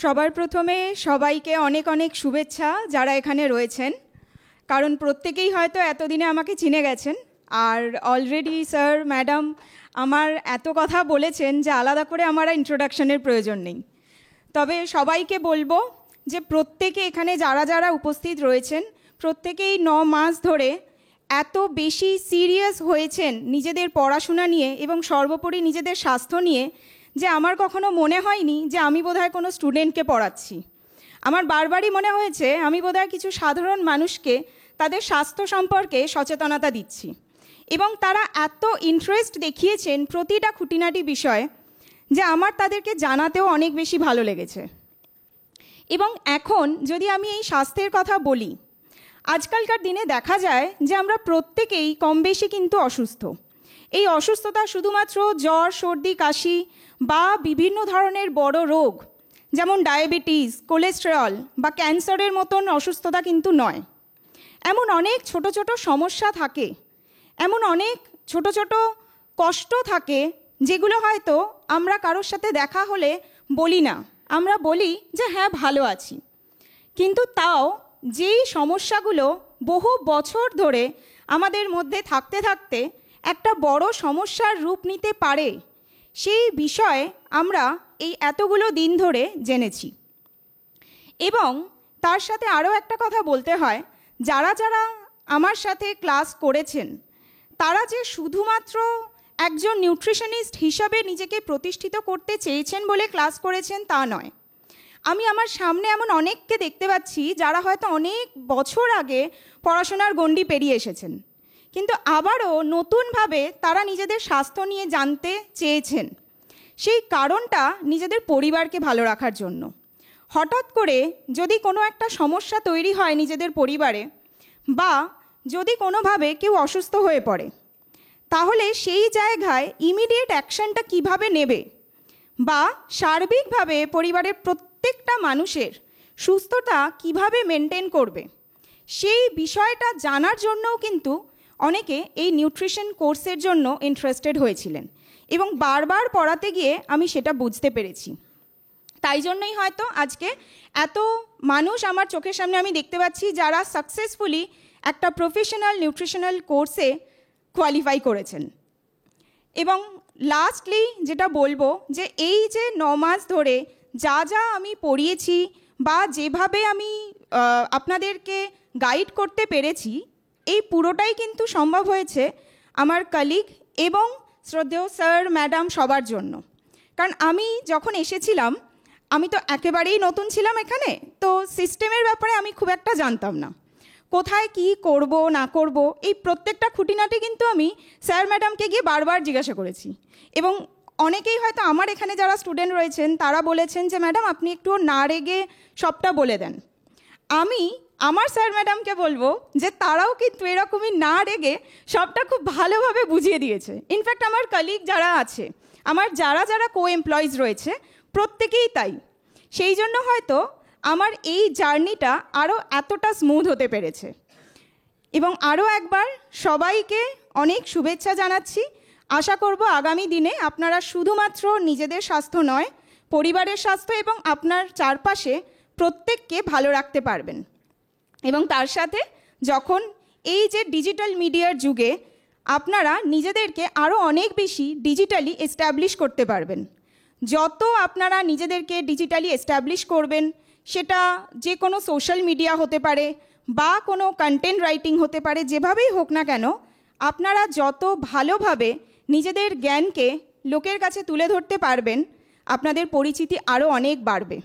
সবার প্রথমে সবাইকে অনেক অনেক শুভেচ্ছা যারা এখানে রয়েছেন, কারণ প্রত্যেকেই হয়তো এতদিনে আমাকে চিনে গেছেন। আর অলরেডি স্যার ম্যাডাম আমার এত কথা বলেছেন যে আলাদা করে আমার ইন্ট্রোডাকশনের প্রয়োজন নেই। তবে সবাইকে বলবো যে প্রত্যেকে এখানে যারা যারা উপস্থিত রয়েছেন প্রত্যেকেই 9 মাস ধরে এত বেশি সিরিয়াস হয়েছেন নিজেদের পড়াশোনা নিয়ে এবং সর্বোপরি নিজেদের স্বাস্থ্য নিয়ে, যে আমার কখনো মনে হয়নি যে আমি বোধহয় কোনো স্টুডেন্টকে পড়াচ্ছি। আমার বারবারই মনে হয়েছে আমি বোধহয় কিছু সাধারণ মানুষকে তাদের স্বাস্থ্য সম্পর্কে সচেতনতা দিচ্ছি, এবং তারা এত ইন্টারেস্ট দেখিয়েছেন প্রতিটা খুঁটিনাটি বিষয়ে যে আমার তাদেরকে জানাতেও অনেক বেশি ভালো লেগেছে। এবং এখন যদি আমি এই স্বাস্থ্যের কথা বলি, আজকালকার দিনে দেখা যায় যে আমরা প্রত্যেকেই কম বেশি কিন্তু অসুস্থ। এই অসুস্থতা শুধুমাত্র জ্বর, সর্দি, কাশি বা বিভিন্ন ধরনের বড় রোগ যেমন ডায়াবেটিস, কোলেস্টেরল বা ক্যান্সারের মতন অসুস্থতা কিন্তু নয়। এমন অনেক ছোট ছোট সমস্যা থাকে, এমন অনেক ছোট ছোট কষ্ট থাকে যেগুলো হয়তো আমরা কারোর সাথে দেখা হলে বলি না, আমরা বলি যে হ্যাঁ ভালো আছি। কিন্তু তাও যেই সমস্যাগুলো বহু বছর ধরে আমাদের মধ্যে থাকতে থাকতে একটা বড় সমস্যার রূপ নিতে পারে, সেই বিষয়ে আমরা এই এতগুলো দিন ধরে জেনেছি। এবং তার সাথে আরও একটা কথা বলতে হয়, যারা যারা আমার সাথে ক্লাস করেছেন তারা যে শুধুমাত্র একজন নিউট্রিশনিস্ট হিসাবে নিজেকে প্রতিষ্ঠিত করতে চেয়েছেন বলে ক্লাস করেছেন তা নয়। আমি আমার সামনে এমন অনেককে দেখতে পাচ্ছি যারা হয়তো অনেক বছর আগে পড়াশোনার গণ্ডি পেরিয়ে এসেছেন, কিন্তু আবারও নতুনভাবে তারা নিজেদের স্বাস্থ্য নিয়ে জানতে চেয়েছেন। সেই কারণটা নিজেদের পরিবারকে ভালো রাখার জন্য। হঠাৎ করে যদি কোনো একটা সমস্যা তৈরি হয় নিজেদের পরিবারে, বা যদি কোনোভাবে কেউ অসুস্থ হয়ে পড়ে, তাহলে সেই জায়গায় ইমিডিয়েট অ্যাকশনটা কিভাবে নেবে, বা সার্বিকভাবে পরিবারের প্রত্যেকটা মানুষের সুস্থতা কিভাবে মেনটেন করবে, সেই বিষয়টা জানার জন্যও কিন্তু অনেকে এই নিউট্রিশন কোর্সের জন্য ইন্টারেস্টেড হয়েছিলেন, এবং বারবার পড়াতে গিয়ে আমি সেটা বুঝতে পেরেছি। তাই জন্যই হয়তো আজকে এত মানুষ আমার চোখের সামনে আমি দেখতে পাচ্ছি যারা সাকসেসফুলি একটা প্রফেশনাল নিউট্রিশনাল কোর্সে কোয়ালিফাই করেছেন। এবং লাস্টলি যেটা বলবো, যে এই যে 9 মাস ধরে যা যা আমি পড়িয়েছি বা যেভাবে আমি আপনাদেরকে গাইড করতে পেরেছি, এই পুরোটাই কিন্তু সম্ভব হয়েছে আমার কলিগ এবং শ্রদ্ধেয় স্যার ম্যাডাম সবার জন্য। কারণ আমি যখন এসেছিলাম আমি তো একেবারেই নতুন ছিলাম এখানে, তো সিস্টেমের ব্যাপারে আমি খুব একটা জানতাম না, কোথায় কি করব না করব এই প্রত্যেকটা খুঁটিনাটি কিন্তু আমি স্যার ম্যাডামকে গিয়ে বারবার জিজ্ঞাসা করেছি। এবং অনেকেই হয়তো আমার এখানে যারা স্টুডেন্ট রয়েছেন তারা বলেছেন যে ম্যাডাম আপনি একটু না রেগে সবটা বলে দেন। আমি আমার স্যার ম্যাডামকে বলবো যে তারাও কিন্তু এরকমই না রেগে সবটা খুব ভালোভাবে বুঝিয়ে দিয়েছে। ইনফ্যাক্ট আমার কলিগ যারা আছে, আমার যারা যারা কো এমপ্লয়িজ রয়েছে প্রত্যেকেই তাই। সেই জন্য হয়তো আমার এই জার্নিটা আরও এতটা স্মুথ হতে পেরেছে। এবং আরও একবার সবাইকে অনেক শুভেচ্ছা জানাচ্ছি। আশা করব আগামী দিনে আপনারা শুধুমাত্র নিজেদের স্বাস্থ্য নয়, পরিবারের স্বাস্থ্য এবং আপনার চারপাশে প্রত্যেককে ভালো রাখতে পারবেন। এবং তার সাথে যখন এই যে ডিজিটাল মিডিয়ার যুগে আপনারা নিজেদেরকে আরও অনেক বেশি ডিজিটালি এস্টাবলিশ করতে পারবেন। যত আপনারা নিজেদেরকে ডিজিটালি এস্টাবলিশ করবেন, সেটা যে কোনো সোশ্যাল মিডিয়া হতে পারে বা কোনো কন্টেন্ট রাইটিং হতে পারে, যেভাবেই হোক না কেন, আপনারা যত ভালোভাবে নিজেদের জ্ঞানকে লোকের কাছে তুলে ধরতে পারবেন, আপনাদের পরিচিতি আরও অনেক বাড়বে।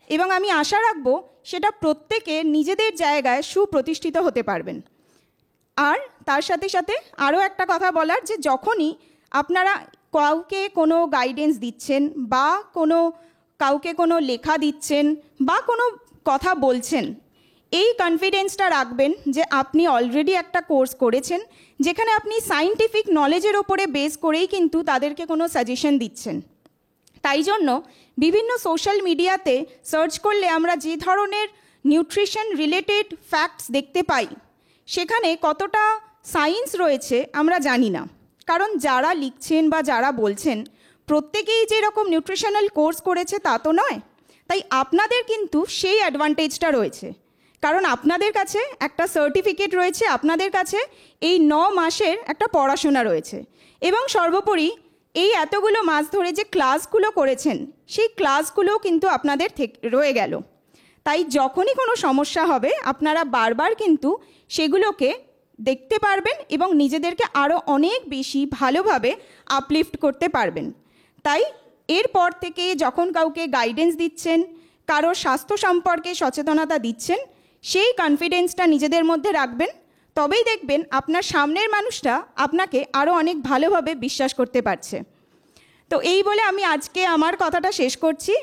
এবং আমি আশা রাখবো সেটা প্রত্যেকে নিজেদের জায়গায় সুপ্রতিষ্ঠিত হতে পারবেন। আর তার সাথে সাথে আরও একটা কথা বলার, যে যখনই আপনারা কাউকে কোনো গাইডেন্স দিচ্ছেন বা কাউকে কোনো লেখা দিচ্ছেন বা কোনো কথা বলছেন, এই কনফিডেন্সটা রাখবেন যে আপনি অলরেডি একটা কোর্স করেছেন যেখানে আপনি সায়েন্টিফিক নলেজের ওপরে বেস করেই কিন্তু তাদেরকে কোনো সাজেশন দিচ্ছেন। তাই জন্য বিভিন্ন সোশ্যাল মিডিয়াতে সার্চ করলে আমরা যে ধরনের নিউট্রিশন রিলেটেড ফ্যাক্টস দেখতে পাই, সেখানে কতটা সায়েন্স রয়েছে আমরা জানি না। কারণ যারা লিখছেন বা যারা বলছেন প্রত্যেকেই যেরকম নিউট্রিশনাল কোর্স করেছে তা তো নয়। তাই আপনাদের কিন্তু সেই অ্যাডভান্টেজটা রয়েছে, কারণ আপনাদের কাছে একটা সার্টিফিকেট রয়েছে, আপনাদের কাছে এই 9 মাসের একটা পড়াশোনা রয়েছে, এবং সর্বোপরি এই এতগুলো মাস ধরে যে ক্লাসগুলো করেছেন সেই ক্লাসগুলোও কিন্তু আপনাদের রয়ে গেল। তাই যখনই কোনো সমস্যা হবে আপনারা বারবার কিন্তু সেগুলোকে দেখতে পারবেন এবং নিজেদেরকে আরও অনেক বেশি ভালোভাবে আপলিফট করতে পারবেন। তাই এরপর থেকে যখন কাউকে গাইডেন্স দিচ্ছেন, কারো স্বাস্থ্য সম্পর্কে সচেতনতা দিচ্ছেন, সেই কনফিডেন্সটা নিজেদের মধ্যে রাখবেন, তবেই দেখবেন আপনার সামনের মানুষটা আপনাকে আরও অনেক ভালোভাবে বিশ্বাস করতে পারছে। তো এই বলে আমি আজকে আমার কথাটা শেষ করছি।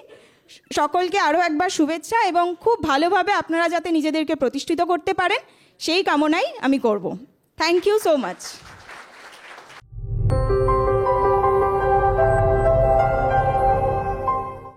সকলকে আরও একবার শুভেচ্ছা, এবং খুব ভালোভাবে আপনারা যাতে নিজেদেরকে প্রতিষ্ঠিত করতে পারেন সেই কামনাই আমি করব। Thank you so much.